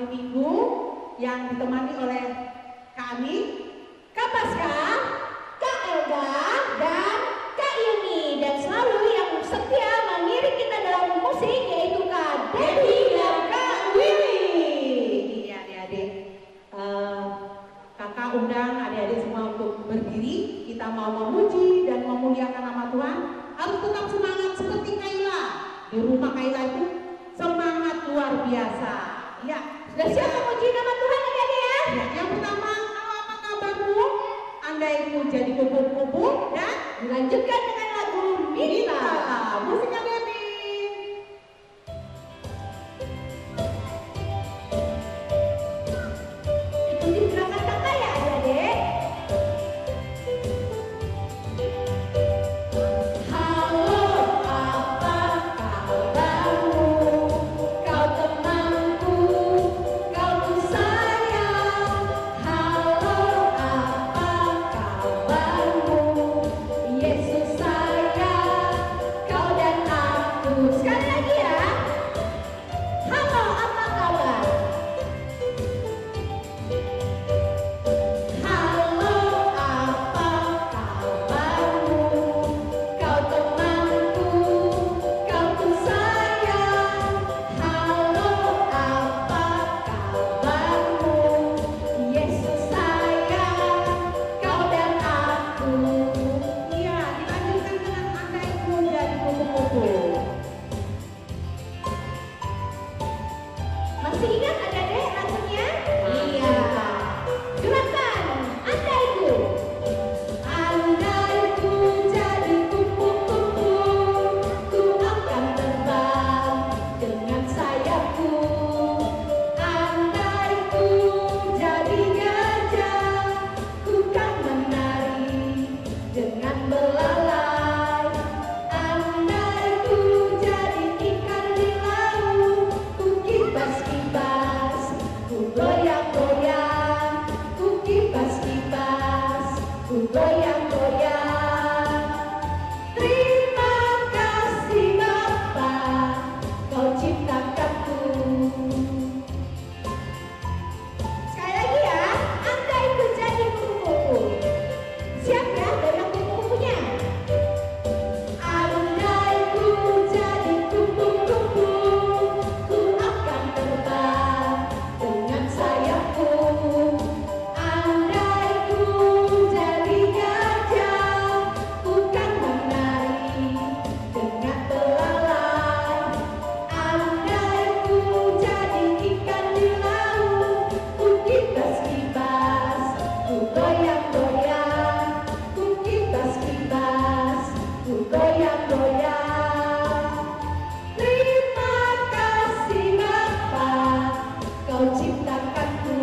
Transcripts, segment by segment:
hari Minggu yang ditemani oleh Kak Ani, Kak Pasca, Kak Elga, dan Kak Yuni, dan selalu yang setia mengiring kita dalam musik yaitu Kak Devi dan Kak Willy. Iya adik-adik, kakak undang adik-adik semua untuk berdiri. Kita mau memuji dan memuliakan nama Tuhan. Harus tetap semangat seperti Kaila. Di rumah Kaila itu semangat luar biasa. Ya, sudah siap memuji nama Tuhan adik-adik ya? Ya, yang pertama, halo apa kabarmu? Andaiku jadi kupu-kupu, dan dilanjutkan dengan lagu Minta. Musiknya Devi. Ikuti gerakan kakak ya adik-adik. Masih ingat adik-adik lagunya? Iya. Gerakan andaiku. Andaiku jadi kupu-kupu, ku akan terbang dengan sayapku. Andaiku jadi gajah, ku kan menari dengan belalai. Andaiku jadi ikan di laut, ku kibas-kibas, ku goyang-goyang, ku kibas-kibas, ku goyang-goyang. Terima kasih Bapa, Kau ciptakanku. Sekali lagi ya, andaiku jadi kupu-kupu. Siap ya, goyang kupu-kupunya. Andaiku jadi kupu-kupu, ku akan terbang dengan sayapku. Andaiku jadi gajah, ku kan menari dengan belalai. Andaiku jadi ikan di laut, ku kibas-kibas, ku goyang-goyang, ku kibas-kibas, ku goyang-goyang. Terima kasih Bapa, Kau ciptakanku.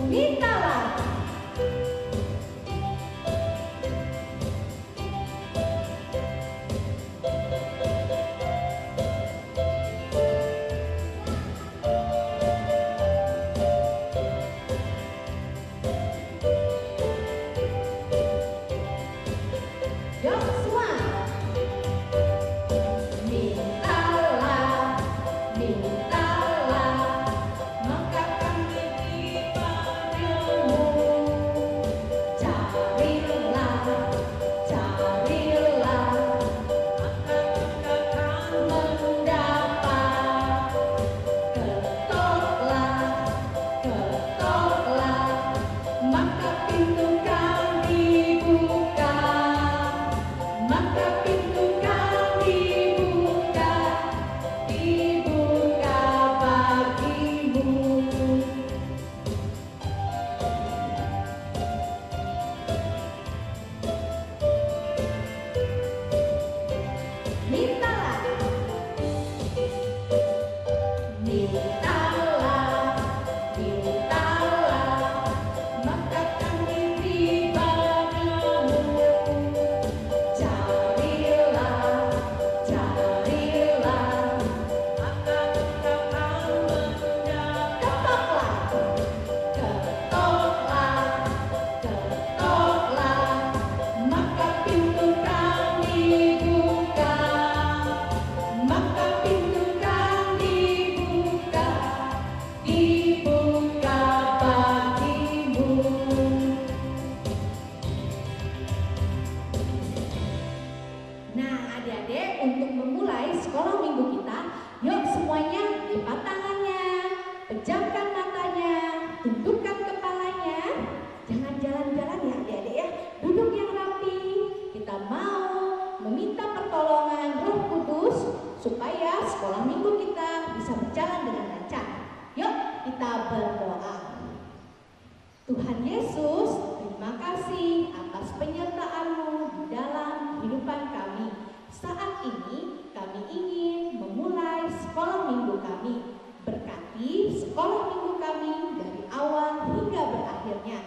Mintalah. Joshua. Mintalah, mintalah, maka kami tundukkan kepalanya. Jangan jalan-jalan ya adik-adik ya. Duduk yang rapi. Kita mau meminta pertolongan Roh Kudus supaya sekolah minggu kita bisa berjalan dengan lancar. Yuk kita berdoa. Tuhan Yesus, terima kasih atas penyertaan-Mu di dalam kehidupan kami. Saat ini kami ingin memulai sekolah minggu kami. Berkati sekolah minggu kami dari awal hingga berakhirnya.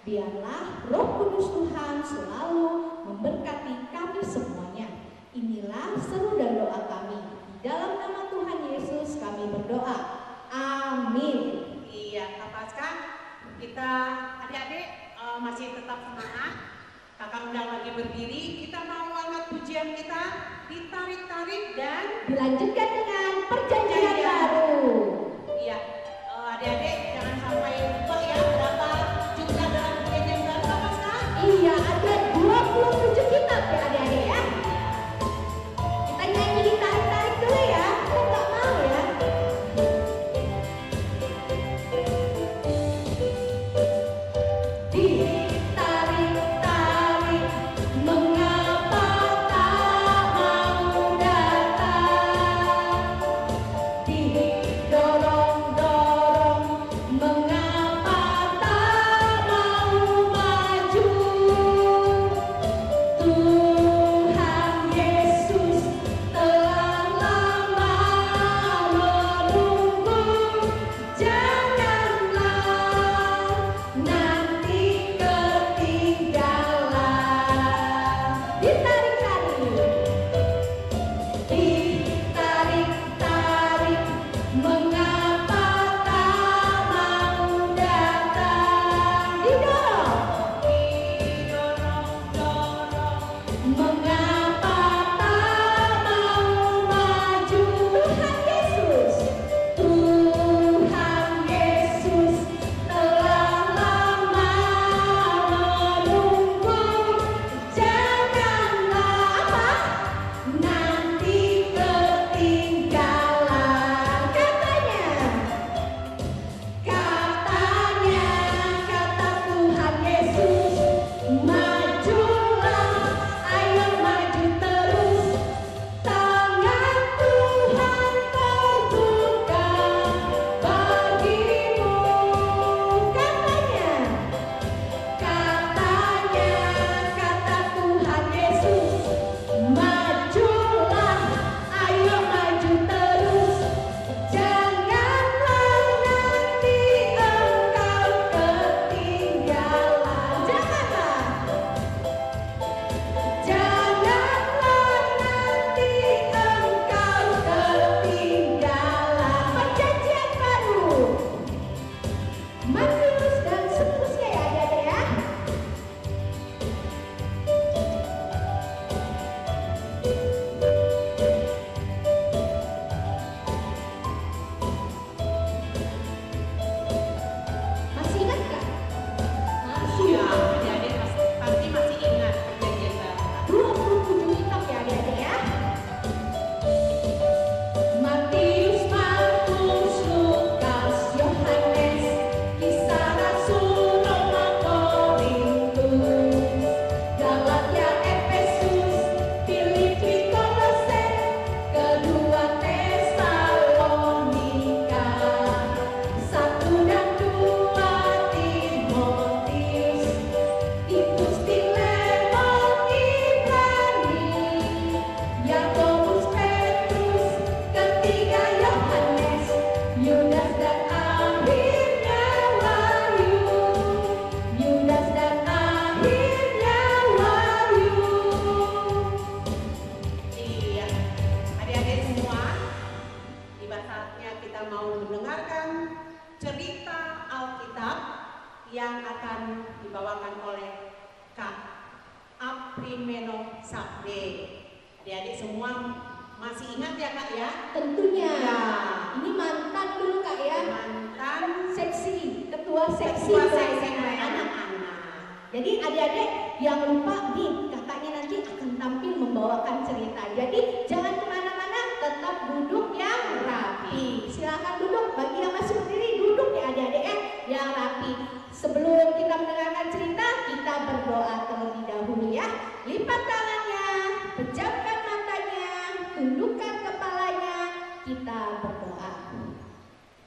Biarlah Roh Kudus Tuhan selalu memberkati kami semuanya. Inilah seru dan doa kami. Di dalam nama Tuhan Yesus kami berdoa. Amin. Iya, Kak Pasca, kita adik-adik masih tetap semangat. Kakak undang lagi berdiri. Kita mau angkat pujian kita, ditarik-tarik dan dilanjutkan dengan perjanjian baru. Iya, adik-adik jangan sampai lupa ya berapa jumlah dalam perjanjian baru, Kak Pasca? Iya, ada 27 kitab ya adik-adik ya. Kita nyanyi ditarik-tarik dulu ya. Aku nggak mau ya. Ditarik-tarik, mengapa tak mau datang? Didorong-dorong, mengapa tak mau maju? Tuhan Yesus telah lama menunggu. Janganlah nanti ketinggalan. Ditarik-tarik, mengapa tak mau datang? Didorong-dorong, mengapa tak mau maju? Tuhan Yesus telah lama menunggu. Janganlah nanti ketinggalan. Katanya kata Tuhan Yesus, majulah, ayo maju terus. Tangan Tuhan terbuka bagimu. Katanya kata Tuhan Yesus, majulah, ayo maju terus. Janganlah nanti engkau ketinggalan. Janganlah nanti engkau ketinggalan. Perjanjian baru, Matius dan seterusnya ya adik-adik ya. Masih ingat gak? Iya, adik-adik pasti masih ingat perjanjian baru. 27 kitab ya adik-adik ya. Matius, Markus, Lukas, Yohanes, Kisah Rasul, Roma, Korintus, Galatia, Efesus, Filipi, Kolose, kedua Tesalonika, 1 dan 2 Timotius, Titus, Filemon, Ibrani, Yakobus, Petrus, ketiga Yohanes, Yudas dan akhirnya Wahyu. Yudas dan akhirnya Wahyu. Iya, adik-adik semua, tiba saatnya kita mau mendengarkan cerita Alkitab yang akan dibawakan oleh Kak Aprimeno Sabde. Adik-adik semua masih ingat ya Kak ya? Tentunya. Ya. Ini mantan dulu Kak ya. Mantan Ketua seksi pelayanan anak-anak. Jadi adik-adik yang lupa nih, kakaknya nanti akan tampil membawakan cerita. Jadi jangan kemana-mana, tetap duduk yang rapi. Silakan duduk. Bagi yang masih berdiri duduk ya adik-adik ya, yang rapi. berdoa terlebih dahulu ya. Lipat tangannya, pejamkan matanya, tundukkan kepalanya, kita berdoa.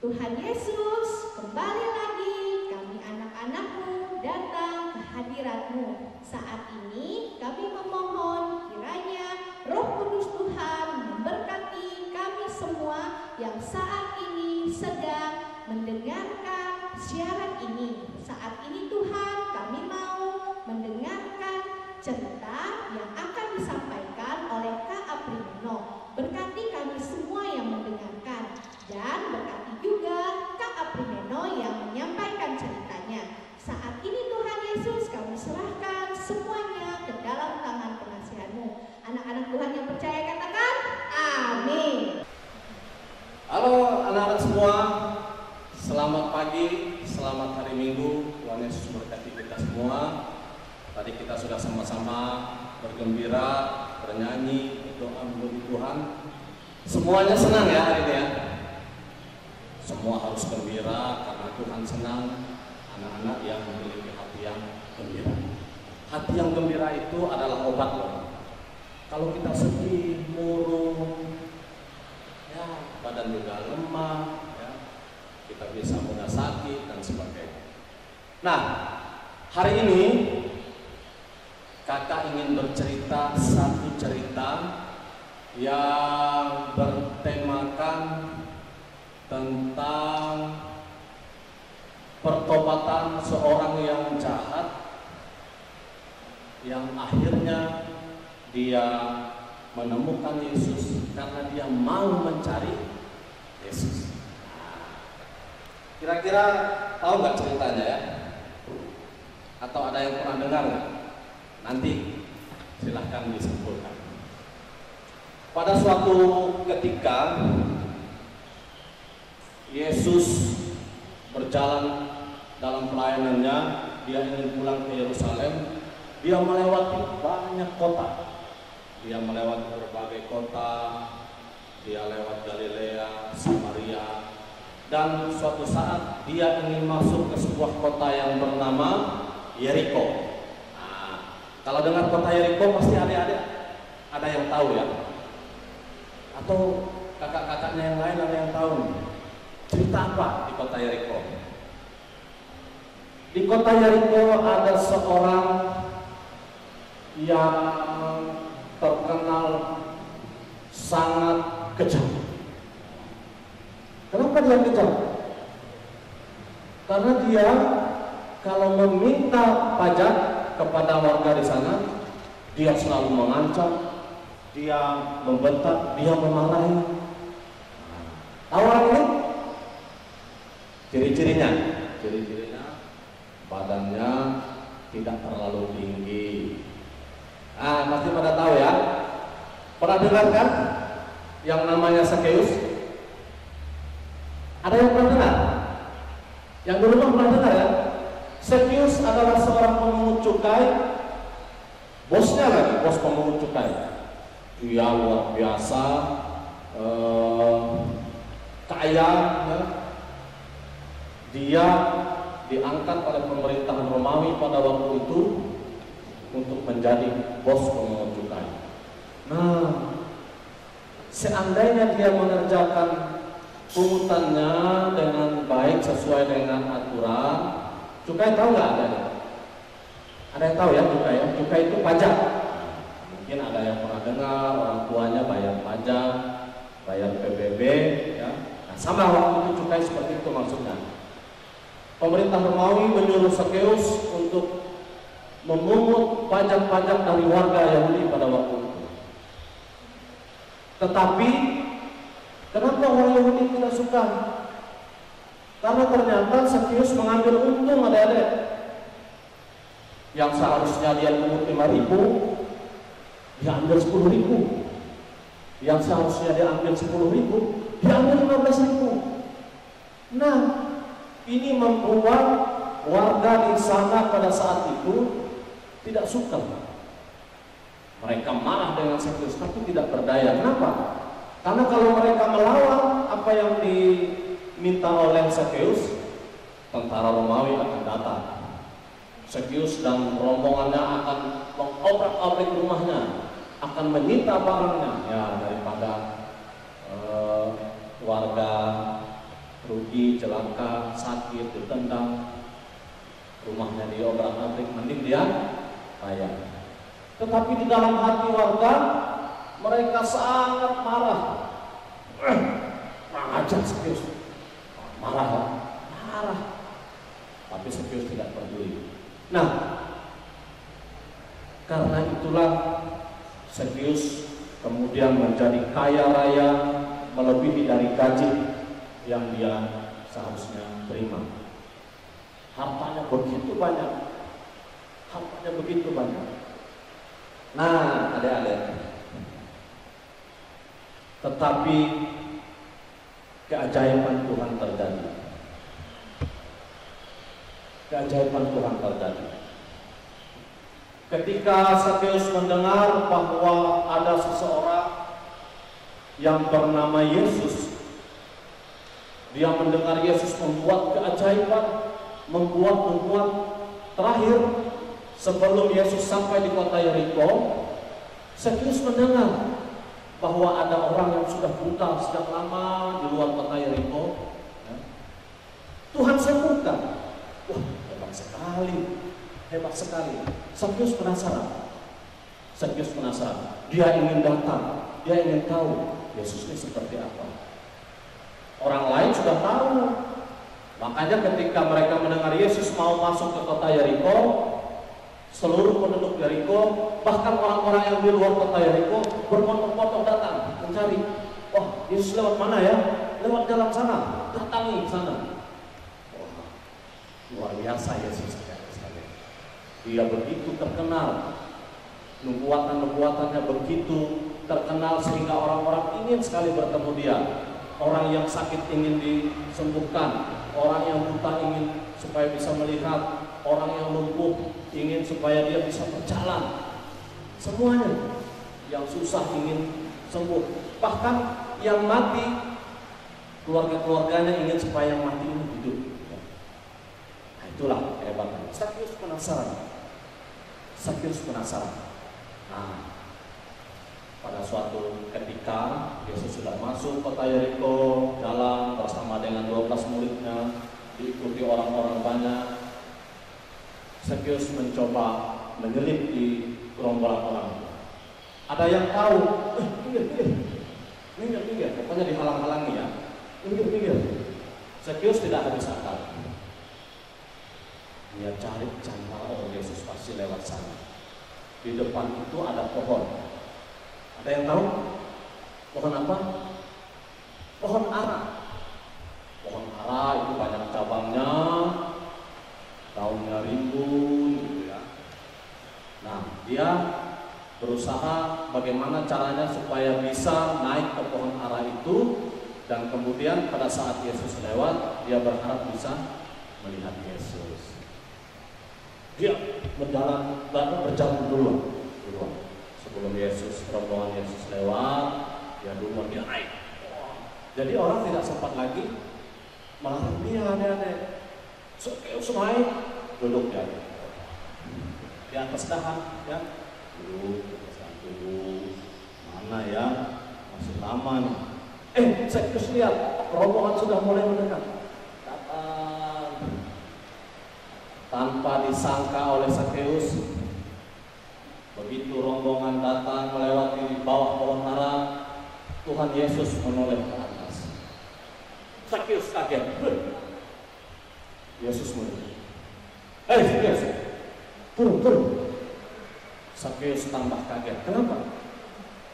Tuhan Yesus, kembali lagi kami anak-anak-Mu datang ke hadirat-Mu. Saat ini kami memohon kiranya Roh Kudus Tuhan memberkati kami semua yang saat ini sedang mendengarkan siaran ini. Saat ini Tuhan, kami mau mendengarkan cerita yang akan disampaikan oleh Kak Aprimeno. Berkati kami semua yang mendengarkan dan berkati juga Kak Aprimeno yang menyampaikan ceritanya. Saat ini Tuhan Yesus, kami serahkan semuanya ke dalam tangan pengasihan-Mu. Anak-anak Tuhan yang percaya katakan amin. Halo anak-anak semua, selamat pagi, selamat hari Minggu. Tuhan Yesus memberkati kita semua. Tadi kita sudah sama-sama bergembira, bernyanyi, berdoa memuji Tuhan. Semuanya senang ya hari ini ya. Semua harus gembira karena Tuhan senang. Anak-anak yang memiliki hati yang gembira. Hati yang gembira itu adalah obat loh. Kalau kita sedih, murung, ya badan juga lemah, ya, kita bisa mudah sakit dan sebagainya. Nah, hari ini kakak ingin bercerita satu cerita yang bertemakan tentang pertobatan seorang yang jahat yang akhirnya dia menemukan Yesus karena dia mau mencari Yesus. Kira-kira tahu nggak ceritanya ya? Atau ada yang pernah dengar nggak? Nanti silahkan disimpulkan. Pada suatu ketika Yesus berjalan dalam pelayanannya, dia ingin pulang ke Yerusalem. Dia melewati banyak kota. Dia melewati berbagai kota. Dia lewat Galilea, Samaria, dan suatu saat dia ingin masuk ke sebuah kota yang bernama Yeriko. Nah, kalau dengar kota Yeriko pasti adik-adik ada yang tahu ya? Atau kakak-kakaknya yang lain ada yang tahu nih? Cerita apa di kota Yeriko? Di kota Yeriko ada seorang yang terkenal sangat kejam. Kenapa dia kejam? Karena dia kalau meminta pajak kepada warga di sana, dia selalu mengancam, dia membentak, dia memarahi. Tahu orang ini? Ciri-cirinya badannya tidak terlalu tinggi. Pasti pada tahu ya. Pernah dengar kan yang namanya Sakeus? Ada yang pernah dengar? Yang dulu pernah dengar ya? Sakeus adalah seorang pemungut cukai, bosnya lagi, bos pemungut cukai. Dia luar biasa, kaya, ya. Dia diangkat oleh pemerintahan Romawi pada waktu itu untuk menjadi bos pemungut cukai. Nah, seandainya dia mengerjakan pungutannya dengan baik sesuai dengan aturan, cukai tahu nggak ada? Ada yang tahu ya cukai? Ya? Cukai itu pajak. Mungkin ada yang pernah dengar orang tuanya bayar pajak, bayar PBB, ya. Nah, sama waktu itu cukai seperti itu maksudnya. Pemerintah Romawi menyuruh Sakeus untuk memungut pajak-pajak dari warga Yahudi pada waktu itu. Tetapi kenapa orang Yahudi tidak suka? Karena ternyata Sakeus mengambil untung adik-adik. Yang seharusnya dia pungut 5.000, dia ambil 10.000. Yang seharusnya dia ambil 10.000, dia ambil 15.000. Nah, ini membuat warga di sana pada saat itu tidak suka. Mereka marah dengan Sakeus, tapi tidak berdaya. Kenapa? Karena kalau mereka melawan apa yang diminta oleh Sakeus, tentara Romawi akan datang. Zakeus dan rombongannya akan mengobrak-abrik rumahnya, akan menyita barangnya, ya daripada warga rugi, celaka, sakit, ditendang, rumahnya diobrak-abrik, mending dia kaya. Tetapi di dalam hati warga mereka sangat marah. Ajar Zakeus, marah. Tapi Zakeus tidak peduli. Nah, karena itulah Zakeus kemudian menjadi kaya raya melebihi dari gaji yang dia seharusnya terima. Hartanya begitu banyak. Nah, adik-adik, tetapi keajaiban Tuhan terjadi. Ketika Zakeus mendengar bahwa ada seseorang yang bernama Yesus, dia mendengar Yesus membuat keajaiban, membuat terakhir sebelum Yesus sampai di kota Yeriko, Zakeus mendengar bahwa ada orang yang sudah buta sejak lama di luar kota Yeriko. Tuhan sembuhkan. Wah, hebat sekali. Zakeus penasaran. Dia ingin datang, dia ingin tahu Yesus ini seperti apa. Orang lain sudah tahu. Makanya ketika mereka mendengar Yesus mau masuk ke kota Yeriko, seluruh penduduk Yeriko, bahkan orang-orang yang di luar kota Yeriko berpotong-potong datang mencari. Wah, Yesus lewat mana ya? Lewat jalan sana, datangi sana. Wah, luar biasa Yesus. Dia begitu terkenal, nubuatan-nubuatannya begitu terkenal sehingga orang-orang ingin sekali bertemu dia. Orang yang sakit ingin disembuhkan, orang yang buta ingin supaya bisa melihat, orang yang lumpuh ingin supaya dia bisa berjalan. Semuanya yang susah ingin sembuh. Bahkan yang mati, keluarga-keluarganya ingin supaya yang mati ini hidup. Nah, itulah hebatnya. Zakeus penasaran. Nah, pada suatu ketika Yesus sudah masuk kota Yeriko, jalan bersama dengan 12 muridnya, diikuti orang-orang banyak. Zakeus mencoba menyelip di gerombolan orang. Ada yang tahu, minggir, pokoknya dihalang-halangi ya, minggir. Zakeus tidak habis akal. Dia cari Yesus pasti lewat sana. Di depan itu ada pohon. Ada yang tahu? Pohon apa? Pohon ara. Pohon ara itu banyak cabangnya, daunnya rimbun gitu ya. Nah, dia berusaha bagaimana caranya supaya bisa naik ke pohon ara itu, dan kemudian pada saat Yesus lewat, dia berharap bisa melihat Yesus. Dia berjalan dulu. Sebelum rombongan Yesus lewat, dia duluan, dia naik. Jadi orang tidak sempat lagi melarang dia, aneh-aneh. Zakeus naik, duduk dia di atas dahan, ya. Duduk. Mana ya? Masih lama nih. Zakeus lihat rombongan sudah mulai mendekat. Tanpa disangka oleh Zakeus, begitu rombongan datang melewati di bawah pohon ara, Tuhan Yesus menoleh ke atas. Zakeus kaget. Yesus menoleh. Zakeus, turun. Zakeus tambah kaget. Kenapa?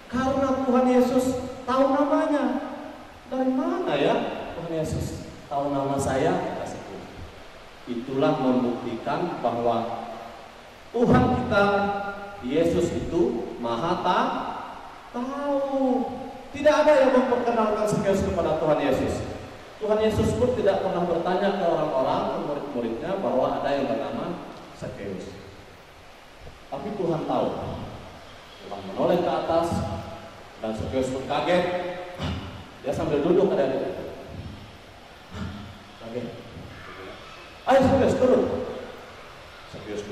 Karena Tuhan Yesus tahu namanya. Dari mana ya Tuhan Yesus tahu nama saya? Itulah membuktikan bahwa Tuhan kita, Yesus itu Maha tahu. Tidak ada yang memperkenalkan Zakeus kepada Tuhan Yesus. Tuhan Yesus pun tidak pernah bertanya ke orang-orang, ke murid-muridnya bahwa ada yang bernama Zakeus. Tapi Tuhan tahu. Tuhan menoleh ke atas dan Zakeus pun kaget. Dia sambil duduk ada kaget. Ayo Zakeus turun. Zakeus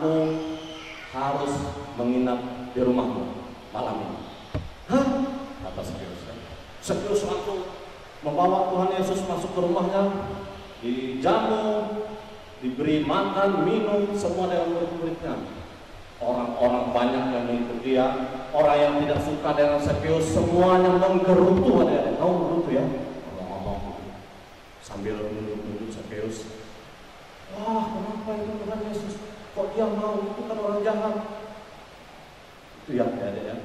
aku harus menginap di rumahmu malam ini. Hah? Kata Sakeus. Sakeus langsung membawa Tuhan Yesus masuk ke rumahnya, dijamu, diberi makan, minum, semua dengan murid-muridnya. Orang-orang banyak yang mengikuti dia, orang yang tidak suka dengan Sakeus semuanya menggerutu. Ada tahu menggerutu ya? Ngomong sambil menunduk Sakeus. Wah, kenapa itu Tuhan Yesus? Kok dia mau? Itu kan orang jahat. Itu ya, ya.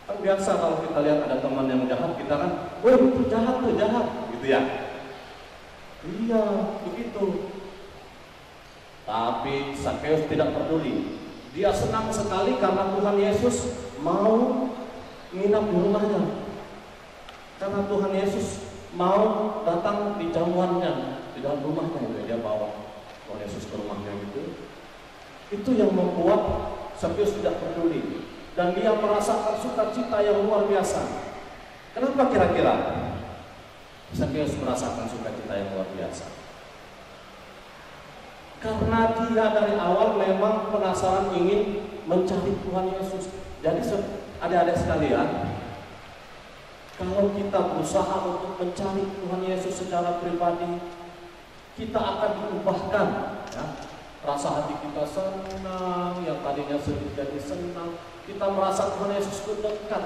Kan biasa kalau kita lihat ada teman yang jahat, kita kan, wah itu jahat tuh, jahat, gitu ya. Iya, begitu. Tapi Sakeus tidak peduli. Dia senang sekali karena Tuhan Yesus mau nginap di rumahnya. Karena Tuhan Yesus mau datang di jamuannya, di dalam rumahnya gitu. Dia bawa Tuhan Yesus ke rumahnya gitu. Itu yang membuat Sakeus tidak peduli. Dan dia merasakan sukacita yang luar biasa. Kenapa kira-kira Sakeus merasakan sukacita yang luar biasa? Karena dia dari awal memang penasaran ingin mencari Tuhan Yesus. Jadi adik-adik sekalian, kalau kita berusaha untuk mencari Tuhan Yesus secara pribadi, kita akan diubahkan. Ya. Rasa hati kita senang, yang tadinya sedih jadi senang. Kita merasa Tuhan Yesus itu dekat,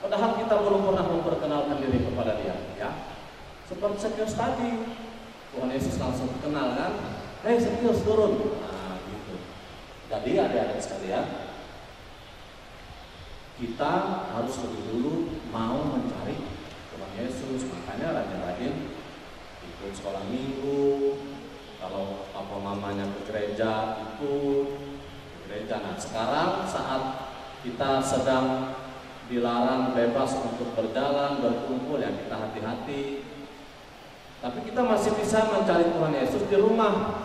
padahal kita belum pernah memperkenalkan diri kepada Dia. Ya, seperti Sakeus tadi, Tuhan Yesus langsung kenal kan? Hei Sakeus turun. Nah, gitu. Jadi adik-adik sekalian, kita harus lebih dulu mau mencari Tuhan Yesus. Makanya rajin-rajin ikut sekolah minggu. Kalau papa mamanya ke gereja, ikut ke gereja. Nah, sekarang saat kita sedang dilarang bebas untuk berjalan, berkumpul, ya kita hati-hati. Tapi kita masih bisa mencari Tuhan Yesus di rumah,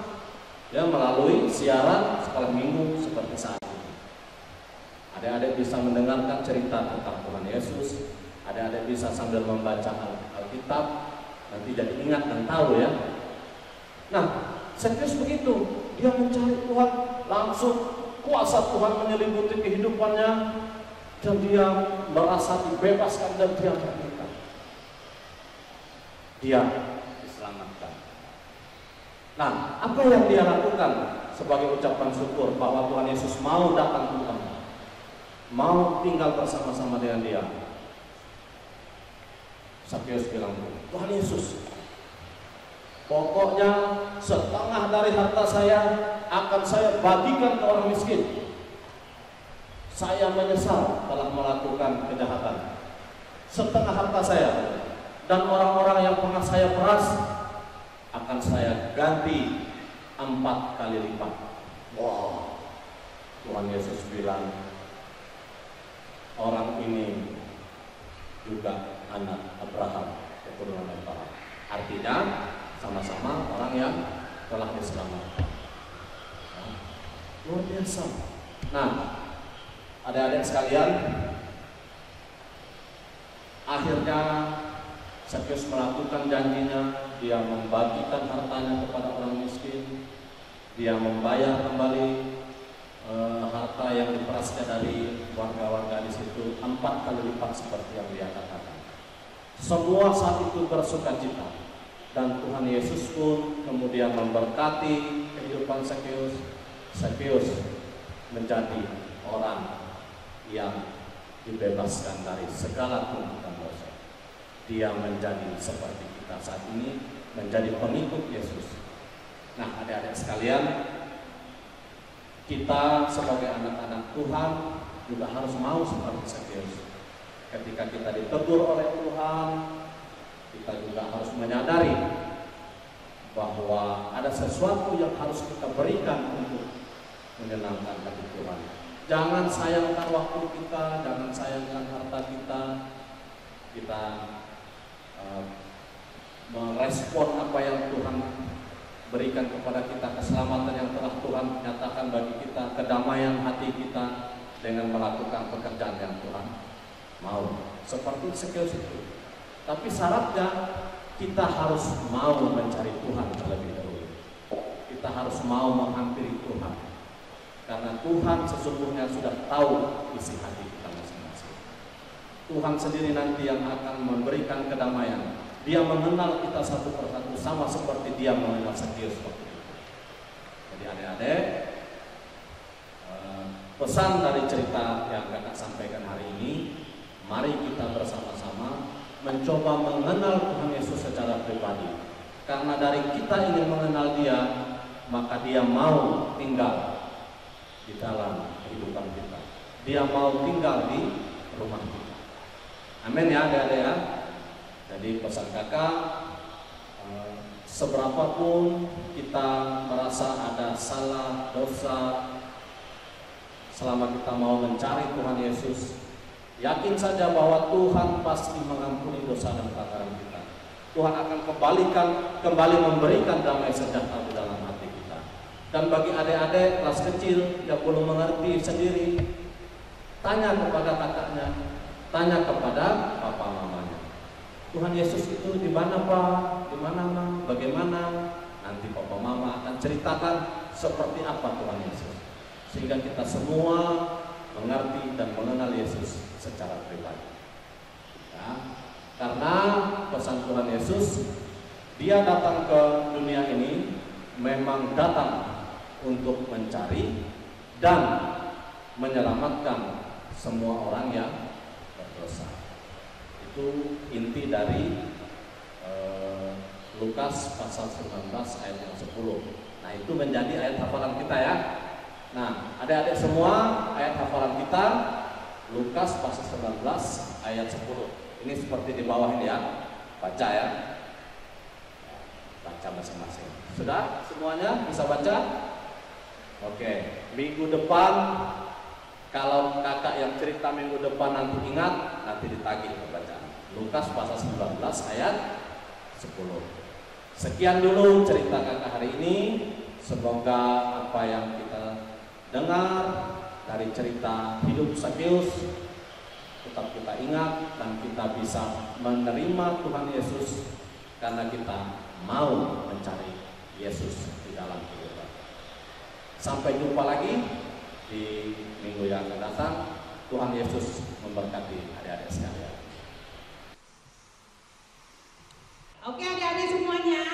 ya melalui siaran sekolah minggu seperti saat ini. Adik-adik bisa mendengarkan cerita tentang Tuhan Yesus. Adik-adik bisa sambil membaca Alkitab, nanti jadi ingat dan tahu ya. Nah, Sakeus begitu, dia mencari Tuhan, langsung kuasa Tuhan menyelimuti kehidupannya, dan dia merasa dibebaskan dan dia merdeka. Dia diselamatkan. Nah, apa yang dia lakukan sebagai ucapan syukur bahwa Tuhan Yesus mau datang ke rumahnya, mau tinggal bersama-sama dengan dia? Sakeus bilang, Tuhan Yesus, pokoknya setengah dari harta saya akan saya bagikan ke orang miskin. Saya menyesal telah melakukan kejahatan. Setengah harta saya dan orang-orang yang pernah saya peras akan saya ganti 4 kali lipat. Wow. Tuhan Yesus bilang, orang ini juga anak Abraham, keturunan Abraham. Artinya sama-sama orang yang telah diselamatkan. Luar biasa. Nah, adik-adik sekalian, akhirnya Sakeus melakukan janjinya. Dia membagikan hartanya kepada orang miskin. Dia membayar kembali harta yang diperasnya dari warga-warga di situ 4 kali lipat seperti yang dia katakan. Semua saat itu bersukacita. Dan Tuhan Yesus pun kemudian memberkati kehidupan Sakeus. Sakeus menjadi orang yang dibebaskan dari segala tuntutan dosa. Dia menjadi seperti kita saat ini, menjadi pengikut Yesus. Nah, adik-adik sekalian, kita sebagai anak-anak Tuhan juga harus mau seperti Sakeus. Ketika kita ditegur oleh Tuhan, kita juga harus menyadari bahwa ada sesuatu yang harus kita berikan untuk menyenangkan hati Tuhan. Jangan sayangkan waktu kita, jangan sayangkan harta kita. Kita merespon apa yang Tuhan berikan kepada kita, keselamatan yang telah Tuhan nyatakan bagi kita, kedamaian hati kita dengan melakukan pekerjaan yang Tuhan mau. Seperti Sakeus itu. Tapi syaratnya kita harus mau mencari Tuhan terlebih dahulu. Kita harus mau menghampiri Tuhan. Karena Tuhan sesungguhnya sudah tahu isi hati kita masing-masing. Tuhan sendiri nanti yang akan memberikan kedamaian. Dia mengenal kita satu persatu sama seperti dia mengenal Zakheus waktu itu. Jadi adik-adik, pesan dari cerita yang kakak sampaikan hari ini, mari kita bersama-sama mencoba mengenal Tuhan Yesus secara pribadi. Karena dari kita ingin mengenal Dia, maka Dia mau tinggal di dalam kehidupan kita. Dia mau tinggal di rumah kita. Amin ya adik-adik ya. Jadi pesan kakak, seberapapun kita merasa ada salah, dosa, selama kita mau mencari Tuhan Yesus, yakin saja bahwa Tuhan pasti mengampuni dosa dan pelanggaran kita. Tuhan akan kembali memberikan damai sejahtera di dalam hati kita. Dan bagi adik-adik kelas kecil yang belum mengerti sendiri, tanya kepada kakaknya, tanya kepada papa mamanya. Tuhan Yesus itu di mana Pak? Di mana Mam? Bagaimana? Nanti papa mama akan ceritakan seperti apa Tuhan Yesus. Sehingga kita semua mengerti dan mengenal Yesus secara pribadi. Ya, karena pesan Tuhan Yesus, Dia datang ke dunia ini memang datang untuk mencari dan menyelamatkan semua orang yang berdosa. Itu inti dari Lukas pasal 19 ayat yang 10. Nah, itu menjadi ayat hafalan kita ya. Nah, adik-adik semua, ayat hafalan kita Lukas pasal 19 ayat 10. Ini seperti di bawah ini ya. Baca ya. Baca masing-masing. Sudah semuanya bisa baca? Oke, minggu depan kalau kakak yang cerita minggu depan nanti ingat, nanti ditagih bacaan. Lukas pasal 19 ayat 10. Sekian dulu cerita kakak hari ini. Semoga apa yang kita dengar dari cerita hidup Zakheus tetap kita ingat dan kita bisa menerima Tuhan Yesus karena kita mau mencari Yesus di dalam kehidupan. Sampai jumpa lagi di minggu yang akan datang. Tuhan Yesus memberkati adik-adik sekalian. Oke adik-adik semuanya,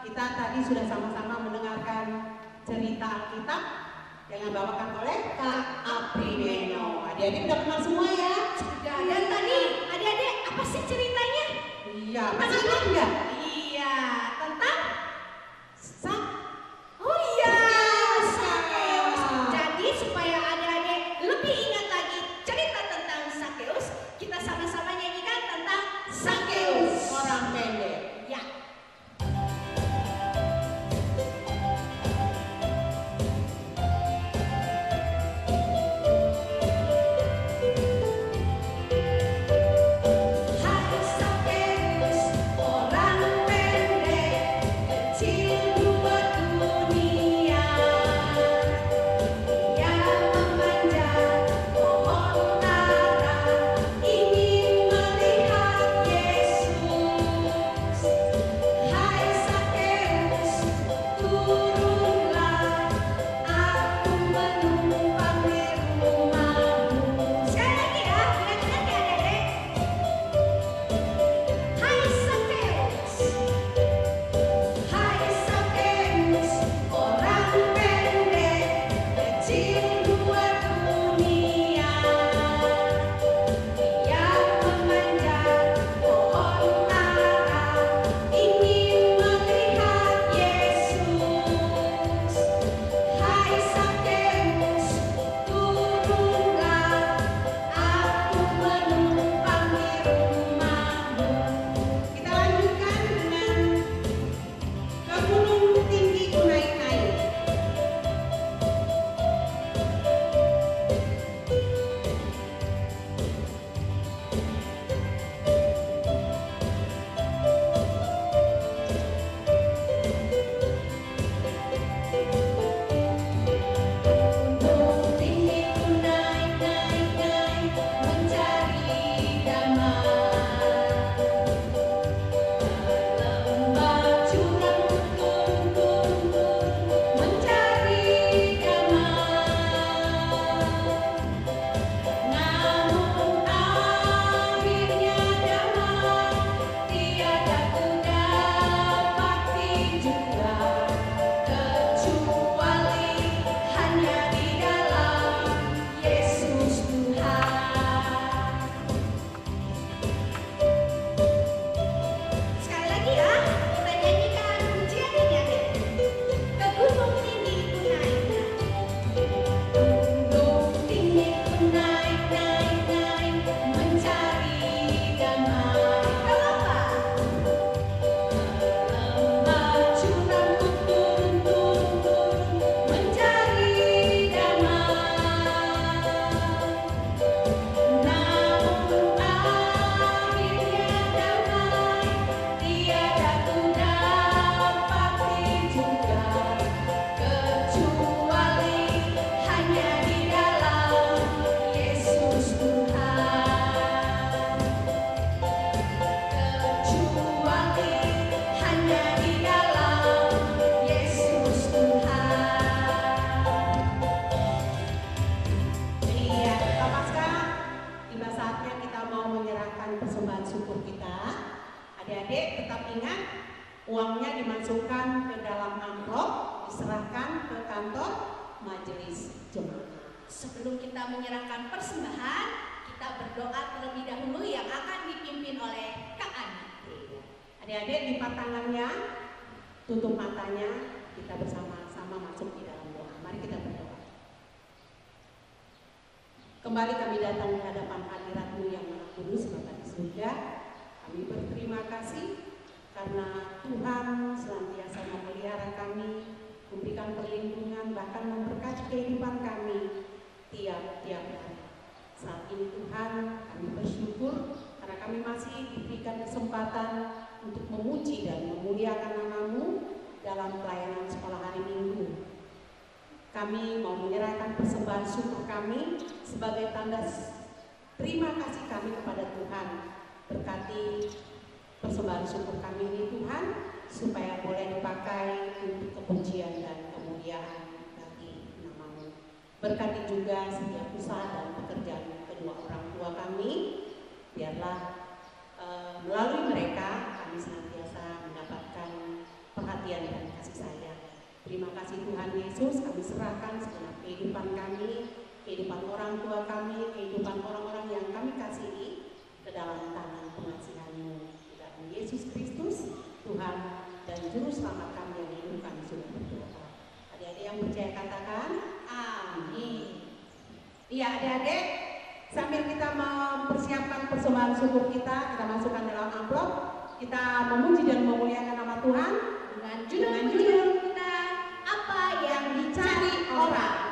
kita tadi sudah sama-sama mendengarkan cerita Alkitab yang dibawakan oleh Kak Apri Beno. Adik-adik udah kenal semua ya? Sudah. Dan tadi adik-adik apa sih ceritanya? Iya, masih ingat nggak? Iya, tentang Sak. oh iya, Zakheus. Jadi supaya adik-adik lebih ingat lagi cerita tentang Zakheus, kita sama-sama nyanyikan tentang Zakheus. Orang pendek. Ya. Hai Zakheus, orang dimasukkan ke dalam amplop, diserahkan ke kantor majelis jemaat. Sebelum kita menyerahkan persembahan, kita berdoa terlebih dahulu yang akan dipimpin oleh Kak Ani. Adik-adik lipat tangannya, tutup matanya, kita bersama-sama masuk di dalam doa. Mari kita berdoa. Kembali kami datang di hadapan hadirat-Mu yang Maha Kudus, Bapa di surga. Kami berterima kasih karena Tuhan senantiasa memelihara kami, memberikan perlindungan, bahkan memberkati kehidupan kami tiap-tiap hari. Saat ini Tuhan, kami bersyukur karena kami masih diberikan kesempatan untuk memuji dan memuliakan nama-Mu dalam pelayanan sekolah hari Minggu. Kami mau menyerahkan persembahan syukur kami sebagai tanda terima kasih kami kepada Tuhan. Berkati persembahan syukur kami ini Tuhan, supaya boleh dipakai untuk kepujian dan kemuliaan bagi nama-Mu. Berkati juga setiap usaha dan pekerjaan kedua orang tua kami. Biarlah melalui mereka kami senantiasa mendapatkan perhatian dan kasih sayang. Terima kasih Tuhan Yesus, kami serahkan segenap kehidupan kami, kehidupan orang tua kami, kehidupan orang-orang yang kami kasihi ke dalam tangan pengasihan-Mu. Di dalam Yesus Kristus, Tuhan dan Juru Selamat kami yang hidup, kami sudah berdoa. Adik-adik yang percaya katakan, amin. Iya adik-adik, sambil kita mempersiapkan persembahan syukur kita masukkan dalam amplop, kita memuji dan memuliakan nama Tuhan dengan judul kita, apa yang dicari orang.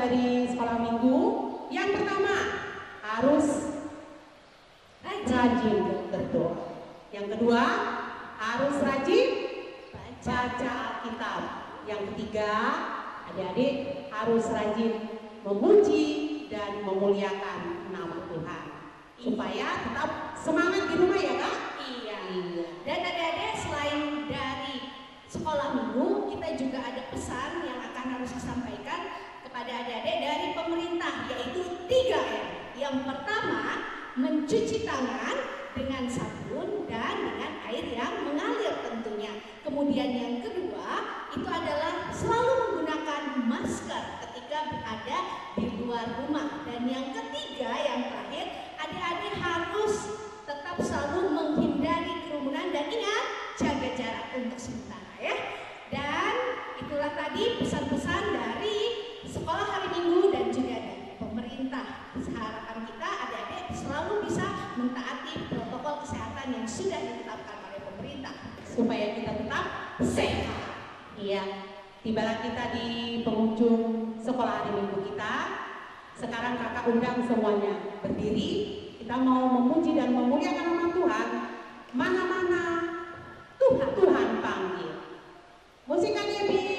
dari sekolah minggu. Yang pertama, harus rajin berdoa. Yang kedua, harus rajin baca Alkitab. Yang ketiga, Adik-adik harus rajin memuji dan memuliakan nama Tuhan supaya tetap semangat di rumah ya Kak? Iya. Dan adik-adik selain dari sekolah minggu, kita juga ada pesan yang akan harus disampaikan kepada adik-adik dari pemerintah, yaitu 3M. Yang pertama, mencuci tangan dengan sabun dan dengan air yang mengalir tentunya. Kemudian yang kedua, itu adalah selalu menggunakan masker ketika berada di luar rumah. Dan yang ketiga, yang terakhir, adik-adik harus tetap selalu menghindari kerumunan dan ingat, jaga jarak untuk sementara ya. Dan itulah tadi pesan-pesan dari sekolah hari Minggu dan juga dari pemerintah. Harapan kita adik-adik selalu bisa mentaati protokol kesehatan yang sudah ditetapkan oleh pemerintah Supaya kita tetap sehat. Iya, tibalah kita di penghujung sekolah hari Minggu kita. Sekarang kakak undang semuanya berdiri. Kita mau memuji dan memuliakan nama Tuhan. Mana-mana Tuhan panggil. Musik Kak Debbie.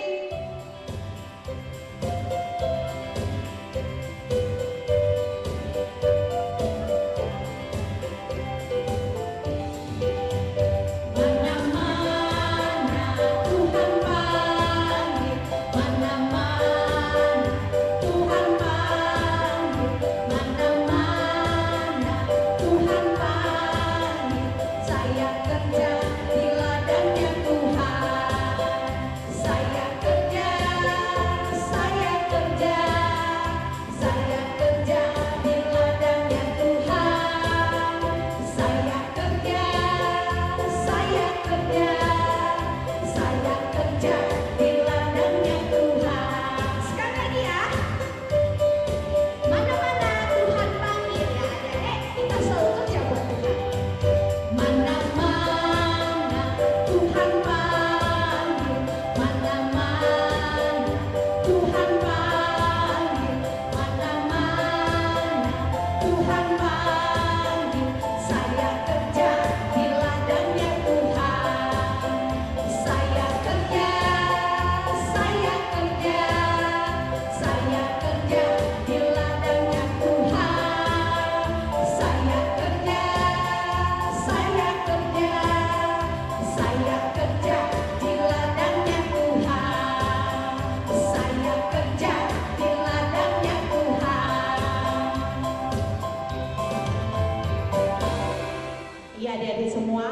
Adik-adik semua,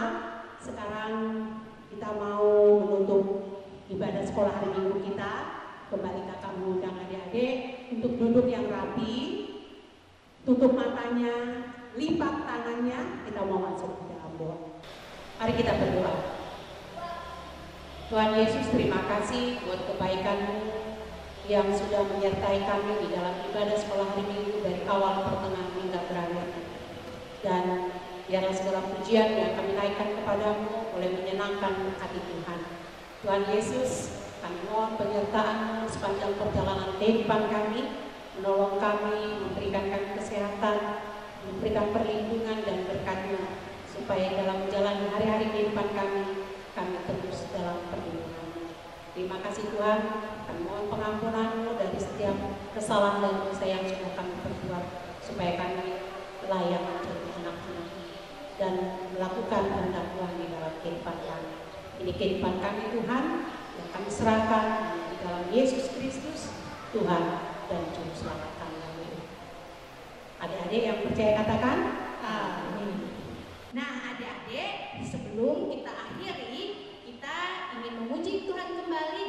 sekarang kita mau menutup ibadah sekolah hari Minggu kita. Kembali kakak mengundang adik-adik untuk duduk yang rapi, tutup matanya, lipat tangannya, kita mau masuk ke dalam doa. Mari kita berdoa. Tuhan Yesus, terima kasih buat kebaikan-Mu yang sudah menyertai kami di dalam ibadah sekolah hari Minggu dari awal, pertengahan hingga berakhir. Dan biarlah segala pujian yang kami naikkan kepadamu boleh menyenangkan hati Tuhan. Tuhan Yesus, kami mohon penyertaan-Mu sepanjang perjalanan kehidupan kami, menolong kami, memberikan kami kesehatan, memberikan perlindungan dan berkat-Mu, supaya dalam menjalani hari-hari kehidupan kami terus dalam perlindungan-Mu. Terima kasih Tuhan, kami mohon pengampunan-Mu dari setiap kesalahan dan dosa yang sudah kami perbuat, supaya kami layak menjadi anak-anak dan melakukan kehendak Tuhan di dalam kehidupan kami. Ini kehidupan kami Tuhan yang kami serahkan di dalam Yesus Kristus, Tuhan dan Juru Selamat kami. Adik-adik yang percaya katakan amin. Nah adik-adik, sebelum kita akhiri, kita ingin memuji Tuhan kembali